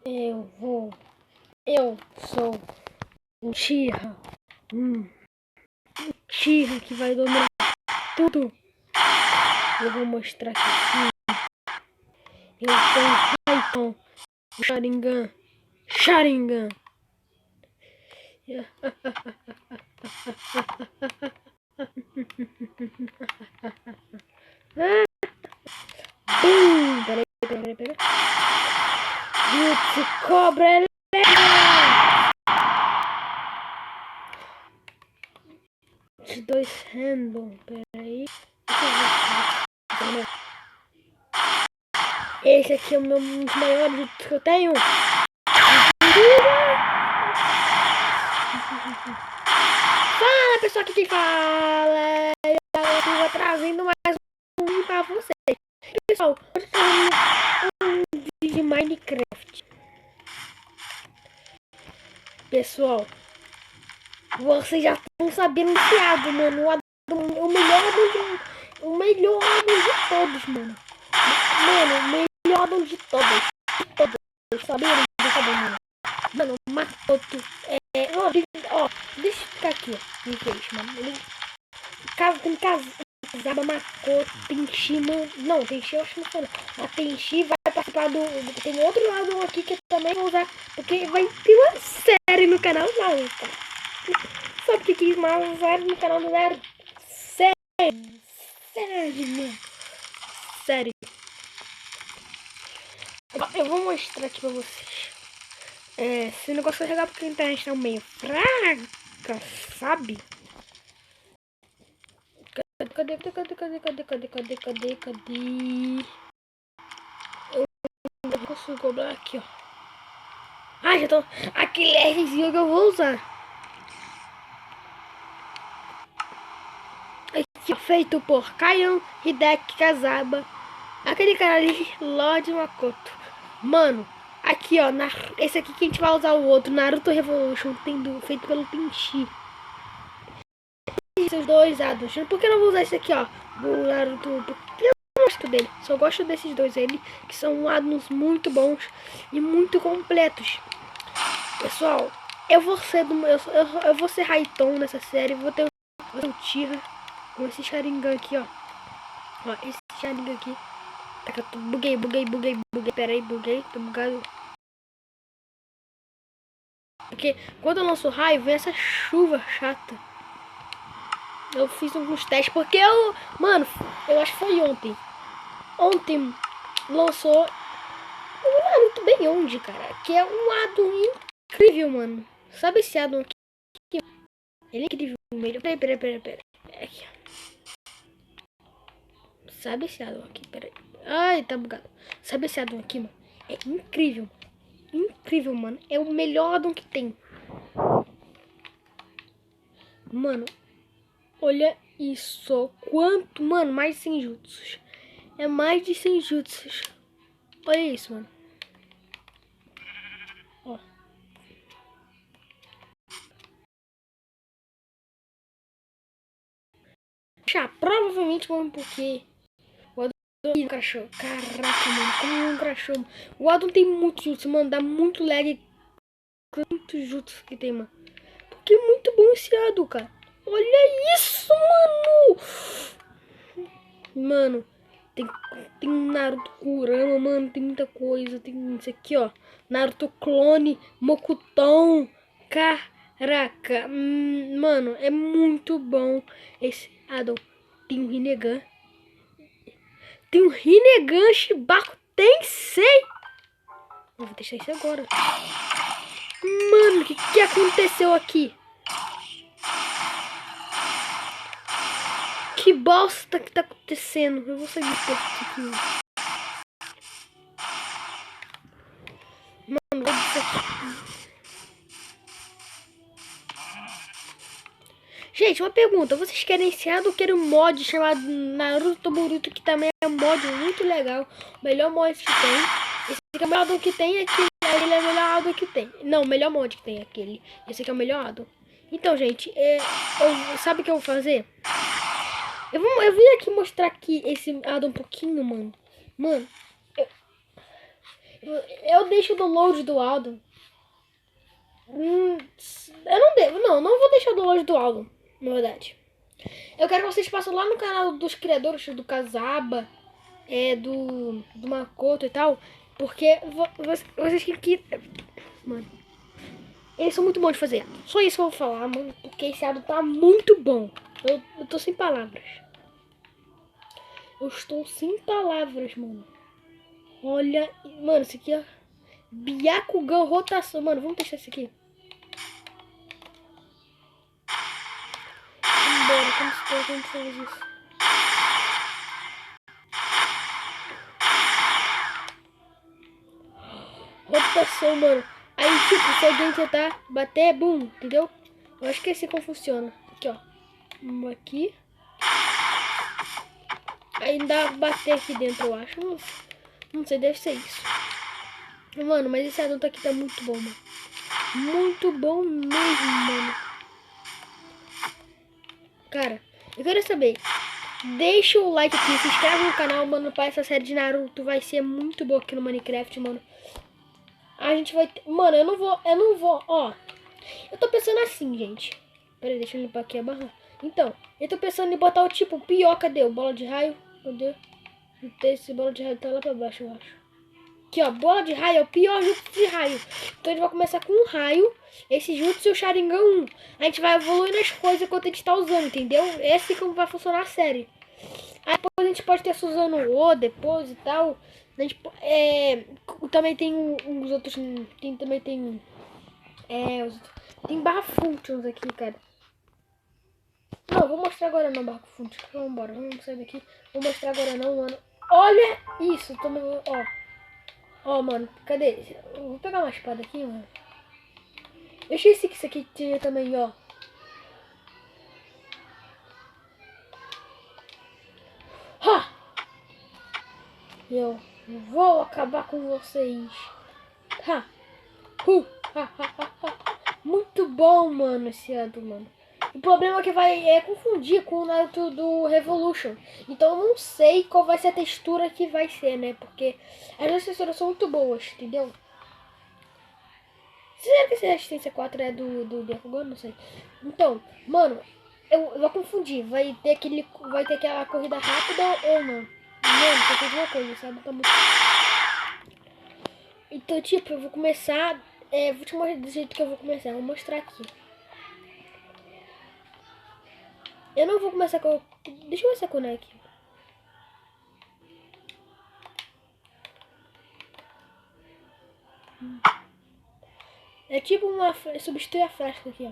Eu sou um Tira. Tira que vai dominar tudo. Eu vou mostrar aqui sim. Eu tenho Raikon. Sharingan. Peraí. Jutsu Cobra Elétrica. Os dois handle. Peraí. Esse aqui é um dos maiores jutsus que eu tenho. Fala, pessoal, aqui quem fala. Eu vou trazendo mais um vídeo pra vocês. Pessoal, hoje um vídeo de Minecraft. Pessoal, vocês já estão sabendo que Adam, mano, o melhor Adam de todos, mano. Mano, o melhor Adam de todos. Saberam disso, mano? Mano, Makoto ó, deixa eu ficar aqui, ó. Mano. Ele tem Kazaba, Makoto, Tenchi, mano. Não, Tenchi eu acho que não foi. A Tenchi vai participar do. Tem outro lado aqui que eu também vou usar. Porque vai ter uma série no canal do Naruto, cara. Sabe o que quis mais uma série no canal do Naruto? Sério, mano. Sério. Eu vou mostrar aqui pra vocês. Esse negócio vai jogar porque a internet tá meio fraca, sabe? Cadê? Eu não consigo cobrar aqui, ó. Ah, já tô. Aquele Rzinho que eu vou usar. Aqui, ó, feito por Kaion Hideki Kazaba. Aquele cara ali, Lord Makoto. Mano, aqui, ó. Esse aqui que a gente vai usar o outro. Naruto Revolution, feito pelo Tenchi. Esses dois Adams. Por que eu não vou usar esse aqui, ó? Do Naruto. Porque eu não gosto dele. Só gosto desses dois ele. Que são Adams muito bons e muito completos. Pessoal, eu vou ser Raiton nessa série. Vou ter o Tira com esse Sharingan aqui, ó. Ó, esse Sharingan aqui. Buguei. Peraí, buguei. Tô bugado. Porque quando eu lanço raio, vem essa chuva chata. Eu fiz alguns testes porque mano, eu acho que foi ontem. Ontem lançou um Naruto bem onde, cara? Que é um Adam incrível, mano. Sabe esse Adam aqui? Ele é incrível. Peraí. Aqui. Sabe esse Adam aqui? Peraí. Ai, tá bugado. Sabe esse Adam aqui, mano? É incrível. Incrível, mano. É o melhor Adam que tem. Mano, olha isso. Quanto, mano, mais de 100 jutsus. É mais de 100 jutsus. Olha isso, mano. Ó. Já, provavelmente vamos porque o Adam crashou. Caraca, mano, como um crashou. O Adam tem muito jutsu, mano. Dá muito lag. Quantos jutsu que tem, mano. Porque é muito bom esse Adam, cara. Olha isso, mano. Mano, tem Naruto Kurama, mano. Tem muita coisa. Tem isso aqui, ó. Naruto Clone, Mokuton. Caraca, mano, é muito bom esse Adam. Tem um Rinnegan. Tem um Rinnegan Shibaku Tensei. Eu vou deixar isso agora. Mano, o que aconteceu aqui? Que bosta que tá acontecendo? Eu vou sair disso aqui. Mano, olha isso aqui. Gente, uma pergunta. Vocês querem esse Adam ou querem um mod chamado Naruto Boruto, que também é um mod muito legal. O melhor mod que tem. Esse aqui é o melhor Adam que tem aqui. Ele é o melhor Adam que tem. Não, o melhor mod que tem aquele. Esse aqui é o melhor Adam. Então, gente, sabe o que eu vou fazer? Eu vim aqui mostrar aqui esse Adam um pouquinho, mano. Mano, Eu deixo o download do álbum. Eu não devo, não vou deixar o download do álbum, na verdade. Eu quero que vocês passem lá no canal dos criadores do Casaba, do Makoto e tal, porque vocês têm que... Mano, eles são muito bons de fazer. Só isso que eu vou falar, mano, porque esse álbum tá muito bom. Eu tô sem palavras. Eu estou sem palavras, mano. Olha, mano, isso aqui é Byakugan rotação. Mano, vamos testar isso aqui. Embora, como faz isso? Rotação, mano. Aí, tipo, se alguém tentar bater, bum, entendeu? Eu acho que é assim como funciona. Aqui, ó. Aqui. Aí dá pra bater aqui dentro, eu acho. Não sei, deve ser isso. Mano, mas esse adulto aqui tá muito bom, mano. Muito bom mesmo, mano. Cara, eu quero saber. Deixa o like aqui, se inscreve no canal, mano. Para essa série de Naruto vai ser muito boa aqui no Minecraft, mano. A gente vai ter... Mano, eu não vou, ó. Eu tô pensando assim, gente. Pera aí, deixa eu limpar aqui a barra. Então, eu tô pensando em botar o tipo pior, cadê? O bola de raio, cadê? Esse bola de raio tá lá pra baixo, eu acho. Aqui, ó, bola de raio é o pior jutsu de raio. Então a gente vai começar com um raio, esse jutsu e o Sharingan 1. A gente vai evoluir nas coisas enquanto a gente tá usando, entendeu? Esse é como vai funcionar a série. Aí depois a gente pode ter usando o depois e tal. A gente, também tem os outros, tem barra functions aqui, cara. Não, vou mostrar agora não, barra functions. Vambora, vamos sair daqui. Vou mostrar agora não, mano. Olha isso, também, ó. Ó, mano, cadê? Eu vou pegar uma espada aqui, mano. Eu esqueci que isso aqui tinha também, ó. Ha! Eu vou acabar com vocês. Ha! Ha, ha, ha, ha. Muito bom, mano, esse Ado, mano. O problema é que vai confundir com o Naruto do Revolution. Então eu não sei qual vai ser a textura que vai ser, né? Porque as duas texturas são muito boas, entendeu? Será que essa resistência 4 é do Byakugan? Não sei. Então, mano, eu vou confundir. Vai ter aquela corrida rápida ou não? Mano, só fez uma coisa, sabe? Tá muito... Então, tipo, eu vou começar... vou te mostrar do jeito que eu vou começar. Vou mostrar aqui. Eu não vou começar com... Deixa eu ver se é com o aqui. É tipo uma... Substitui a frasca aqui, ó.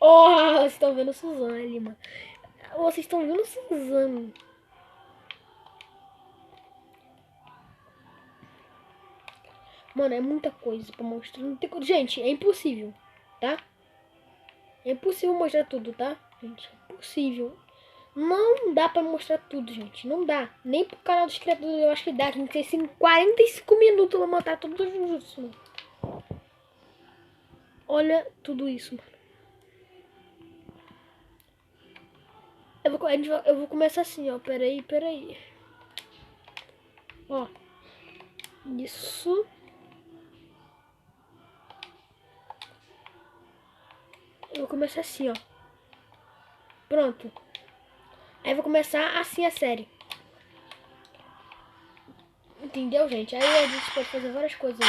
Oh, vocês estão vendo o Suzano ali, mano. Vocês estão vendo o Suzano. Mano, é muita coisa pra mostrar. Não tem... Gente, é impossível, tá? É impossível mostrar tudo, tá? Gente, é impossível. Não dá pra mostrar tudo, gente. Não dá. Nem pro canal dos criadores eu acho que dá. Tem que ser 45 minutos pra mostrar tudo os jutsu, mano. Olha tudo isso, mano. Eu vou começar assim, ó. Peraí. Ó. Isso. Eu vou começar assim, ó. Pronto. Aí eu vou começar assim a série. Entendeu, gente? Aí a gente pode fazer várias coisas aí.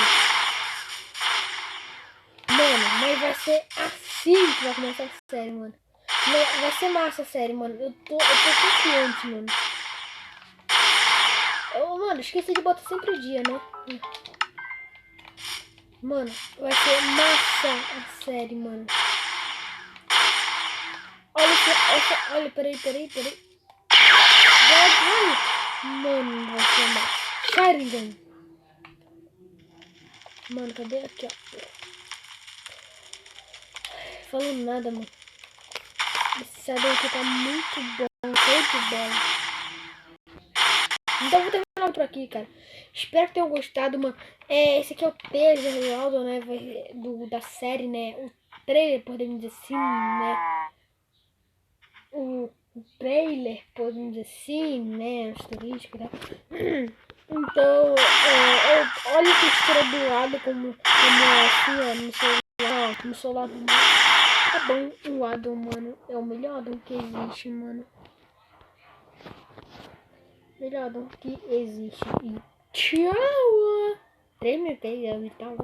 Mano, mas vai ser assim que vai começar a série, mano. Vai ser massa a série, mano. Eu tô confiante, mano. Mano, esqueci de botar sempre dia, né? Mano, vai ser massa a série, mano. Olha, peraí. Mano, vai ser massa. Sharingan. Mano, cadê? Aqui, ó. Falando nada, mano. Esse Sharingan aqui tá muito bom. Show de bola. Então eu vou terminar por aqui, cara. Espero que tenham gostado, mano. Esse aqui é o trailer do Aldo, né? Da série, né? O trailer, podemos dizer assim, né? O trailer, podemos dizer assim, né? Asterístico, né? Então, olha a textura do lado como é assim, ó, no celular, ó, no celular do mano. Tá bom, o Adam, mano, é o melhor Adam que existe, mano. Melhor Adam que existe. E tchau! 3 minutos e tal,